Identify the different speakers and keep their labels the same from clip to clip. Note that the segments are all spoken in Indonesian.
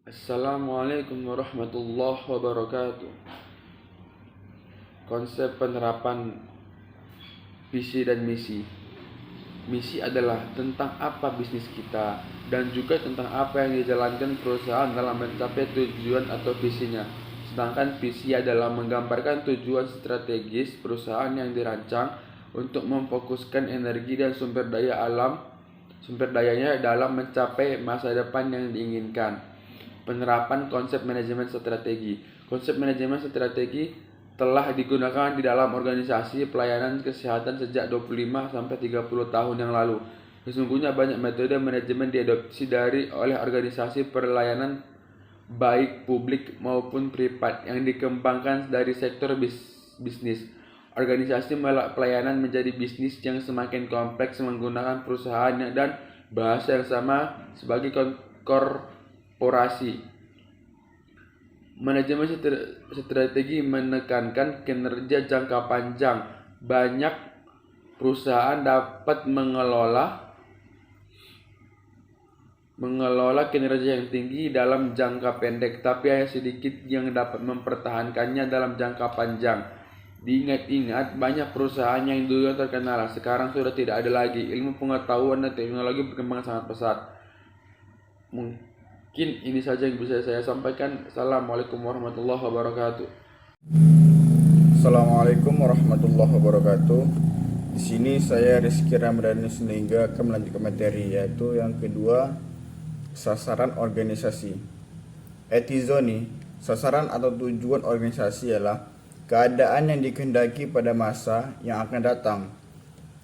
Speaker 1: Assalamualaikum warahmatullahi wabarakatuh. Konsep penerapan visi dan misi. Misi adalah tentang apa bisnis kita dan juga tentang apa yang dijalankan perusahaan dalam mencapai tujuan atau visinya. Sedangkan visi adalah menggambarkan tujuan strategis perusahaan yang dirancang untuk memfokuskan energi dan sumber dayanya dalam mencapai masa depan yang diinginkan. Penerapan konsep manajemen strategi. Konsep manajemen strategi telah digunakan di dalam organisasi pelayanan kesehatan sejak 25 sampai 30 tahun yang lalu. Sesungguhnya banyak metode manajemen diadopsi oleh organisasi pelayanan baik publik maupun privat yang dikembangkan dari sektor bisnis. Organisasi pelayanan menjadi bisnis yang semakin kompleks menggunakan perusahaan dan bahasa yang sama sebagai korporasi. Manajemen strategi menekankan kinerja jangka panjang. Banyak perusahaan dapat mengelola kinerja yang tinggi dalam jangka pendek, tapi hanya sedikit yang dapat mempertahankannya dalam jangka panjang. Diingat-ingat, banyak perusahaan yang dulu terkenal sekarang sudah tidak ada lagi. Ilmu pengetahuan dan teknologi berkembang sangat pesat. Mungkin ini saja yang bisa saya sampaikan. Assalamualaikum warahmatullahi wabarakatuh.
Speaker 2: Assalamualaikum warahmatullahi wabarakatuh. Di sini saya Rizky Ramadhani Seningga akan melanjutkan materi, yaitu yang kedua, sasaran organisasi. Etizoni, sasaran atau tujuan organisasi adalah keadaan yang dikehendaki pada masa yang akan datang,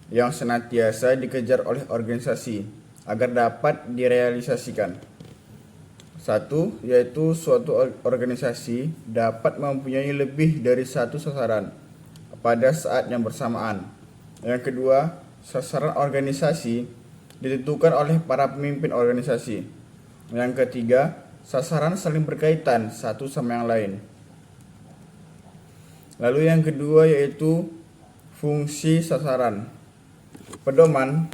Speaker 2: yang senantiasa dikejar oleh organisasi agar dapat direalisasikan. Satu, yaitu suatu organisasi dapat mempunyai lebih dari satu sasaran pada saat yang bersamaan. Yang kedua, sasaran organisasi ditentukan oleh para pemimpin organisasi. Yang ketiga, sasaran saling berkaitan satu sama yang lain. Lalu yang kedua yaitu fungsi sasaran, pedoman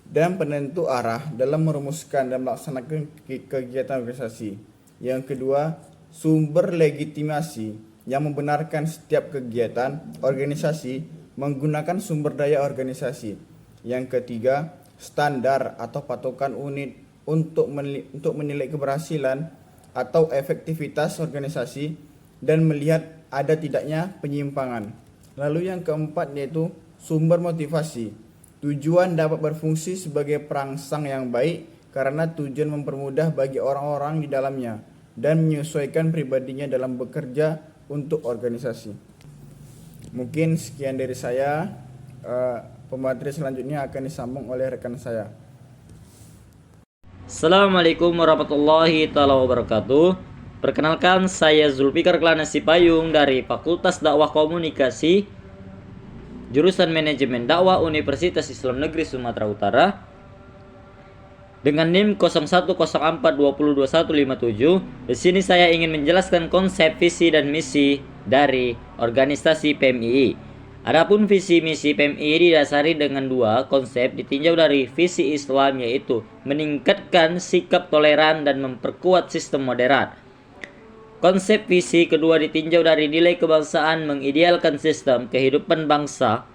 Speaker 2: dan penentu arah dalam merumuskan dan melaksanakan kegiatan organisasi. Yang kedua, sumber legitimasi yang membenarkan setiap kegiatan organisasi menggunakan sumber daya organisasi. Yang ketiga, standar atau patokan unit untuk menilai keberhasilan atau efektivitas organisasi dan melihat ada tidaknya penyimpangan. Lalu yang keempat yaitu sumber motivasi. Tujuan dapat berfungsi sebagai perangsang yang baik karena tujuan mempermudah bagi orang-orang di dalamnya dan menyesuaikan pribadinya dalam bekerja untuk organisasi. Mungkin sekian dari saya. Pemateri selanjutnya akan disambung oleh rekan saya.
Speaker 3: Assalamualaikum warahmatullahi wabarakatuh. Perkenalkan, saya Zulfikar Kelana Sipayung dari Fakultas Dakwah Komunikasi Jurusan Manajemen Dakwah Universitas Islam Negeri Sumatera Utara dengan NIM 0104202157. Di sini saya ingin menjelaskan konsep visi dan misi dari organisasi PMII. Adapun visi misi PMII didasari dengan dua konsep ditinjau dari visi Islam, yaitu meningkatkan sikap toleran dan memperkuat sistem moderat. Konsep visi kedua ditinjau dari nilai kebangsaan, mengidealkan sistem kehidupan bangsa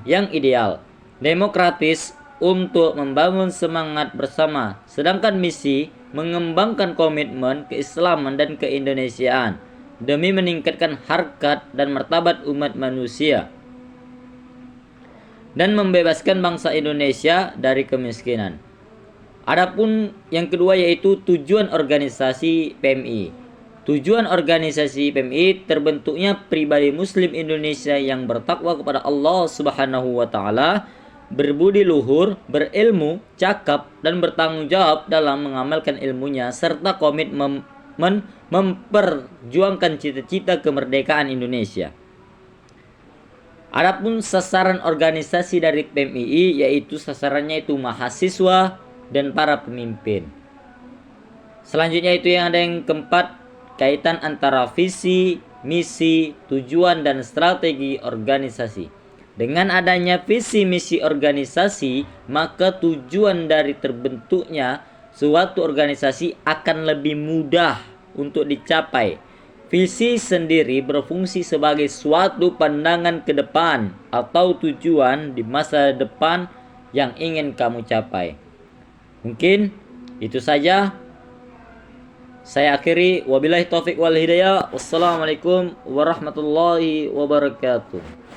Speaker 3: yang ideal, demokratis untuk membangun semangat bersama. Sedangkan misi mengembangkan komitmen keislaman dan keindonesiaan demi meningkatkan harkat dan martabat umat manusia dan membebaskan bangsa Indonesia dari kemiskinan. Adapun yang kedua yaitu tujuan organisasi PMI. Tujuan organisasi PMI terbentuknya pribadi muslim Indonesia yang bertakwa kepada Allah Subhanahu wa taala, berbudi luhur, berilmu, cakap dan bertanggung jawab dalam mengamalkan ilmunya serta komitmen memperjuangkan cita-cita kemerdekaan Indonesia. Adapun sasaran organisasi dari PMII yaitu sasarannya itu mahasiswa dan para pemimpin. Selanjutnya itu yang ada yang keempat, kaitan antara visi, misi, tujuan, dan strategi organisasi. Dengan adanya visi misi organisasi, maka tujuan dari terbentuknya suatu organisasi akan lebih mudah untuk dicapai. Visi sendiri berfungsi sebagai suatu pandangan ke depan atau tujuan di masa depan yang ingin kamu capai. Mungkin itu saja. Saya akhiri, wabillahi taufik wal hidayah. Wassalamualaikum warahmatullahi wabarakatuh.